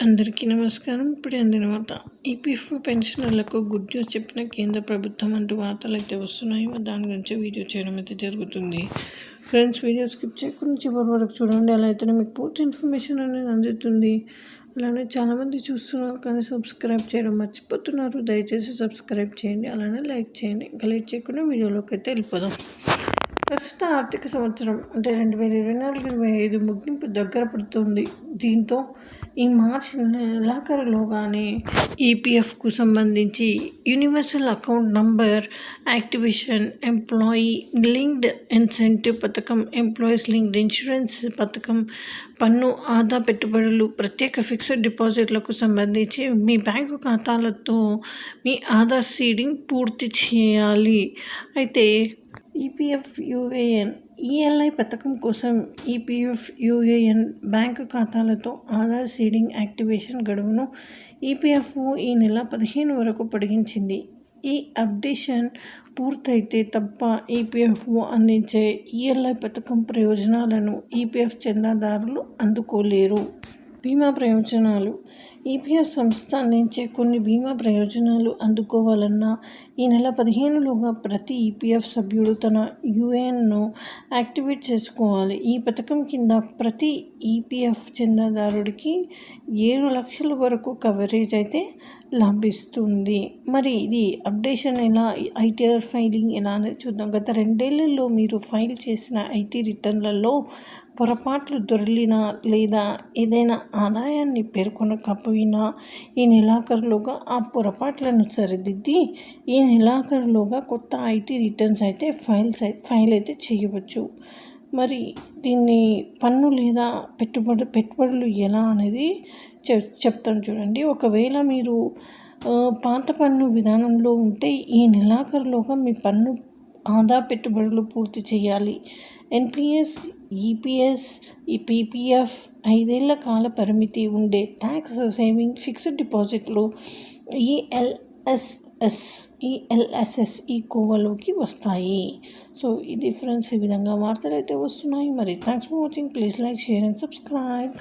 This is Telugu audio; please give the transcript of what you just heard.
అందరికీ నమస్కారం. ఇప్పుడే అందిన వార్త. ఈపీఎఫ్ పెన్షనర్లకు గుడ్ న్యూస్ చెప్పిన కేంద్ర ప్రభుత్వం అంటూ వార్తలు అయితే వస్తున్నాయి. దాని గురించి వీడియో చేయడం అయితే జరుగుతుంది. ఫ్రెండ్స్, వీడియో స్కిప్ చేయకుండా చివరి వరకు చూడండి. అలా అయితేనే మీకు పూర్తి ఇన్ఫర్మేషన్ అనేది అందుతుంది. అలానే చాలామంది చూస్తున్నారు కానీ సబ్స్క్రైబ్ చేయడం మర్చిపోతున్నారు. దయచేసి సబ్స్క్రైబ్ చేయండి, అలానే లైక్ చేయండి. ఇంకా లేట్ చేయకుండా వీడియోలోకి అయితే వెళ్ళిపోదాం. ప్రస్తుత ఆర్థిక సంవత్సరం అంటే 2024-25 ముగింపు దగ్గర పడుతుంది. దీంతో ఈ మార్చి నెలాఖరులోగానే ఈపీఎఫ్కు సంబంధించి universal account number activation, employee linked incentive పథకం, ఎంప్లాయీస్ లింక్డ్ ఇన్సూరెన్స్ పథకం, పన్ను ఆదా పెట్టుబడులు, ప్రత్యేక ఫిక్స్డ్ డిపాజిట్లకు సంబంధించి మీ బ్యాంకు ఖాతాలతో మీ ఆధార్ సీడింగ్ పూర్తి చేయాలి. అయితే ఈపీఎఫ్ యూఏఎన్ ఈఎల్ఐ పథకం కోసం ఈపీఎఫ్ యూఏఎన్ బ్యాంకు ఖాతాలతో ఆధార్ సీడింగ్ యాక్టివేషన్ గడువును ఈపీఎఫ్ఓ ఈ నెల 15 వరకు పొడిగించింది. ఈ అప్డేషన్ పూర్తయితే తప్ప ఈపీఎఫ్ఓ అందించే ఈఎల్ఐ పథకం ప్రయోజనాలను ఈపీఎఫ్ చందాదారులు అందుకోలేరు. బీమా ప్రయోజనాలు. ఈపీఎఫ్ సంస్థ అందించే కొన్ని బీమా ప్రయోజనాలు అందుకోవాలన్నా ఈ నెల 15లోగా ప్రతి ఈపీఎఫ్ సభ్యుడు తన యూఏఎన్ను యాక్టివేట్ చేసుకోవాలి. ఈ పథకం కింద ప్రతి ఈపీఎఫ్ చందాదారుడికి 7 లక్షల వరకు కవరేజ్ అయితే లభిస్తుంది. మరి ఇది అప్డేషన్ ఎలా, ఐటీఆర్ ఫైలింగ్ ఎలా అనేది చూద్దాం. గత 2 ఏళ్లలో మీరు ఫైల్ చేసిన ఐటీ రిటర్న్లలో పొరపాట్లు దొర్లినా లేదా ఏదైనా ఆదాయాన్ని పేర్కొనకపోయినా ఈ నెలాఖరులోగా ఆ పొరపాట్లను సరిదిద్ది ఈ నెలాఖరులోగా కొత్త ఐటీ రిటర్న్స్ అయితే ఫైల్ అయితే చేయవచ్చు. మరి దీన్ని పన్ను లేదా పెట్టుబడులు ఎలా అనేది చెప్తాను చూడండి. ఒకవేళ మీరు పాత పన్ను విధానంలో ఉంటే ఈ నెలాఖరులోగా మీ పన్ను ఆదా పెట్టుబడులు పూర్తి చేయాలి. ఎన్పిఎస్, ఈపీఎస్, పీపీఎఫ్ 5 ఏళ్ల కాల పరిమితి ఉండే ట్యాక్స్ సేవింగ్ ఫిక్స్డ్ డిపాజిట్లు ఈఎల్ఎస్ఎస్ ఈ కోవలోకి వస్తాయి. సో ఇది ఫ్రెండ్స్, ఈ విధంగా వార్తలు అయితే వస్తున్నాయి. మరి thanks for watching. Please like, share and subscribe.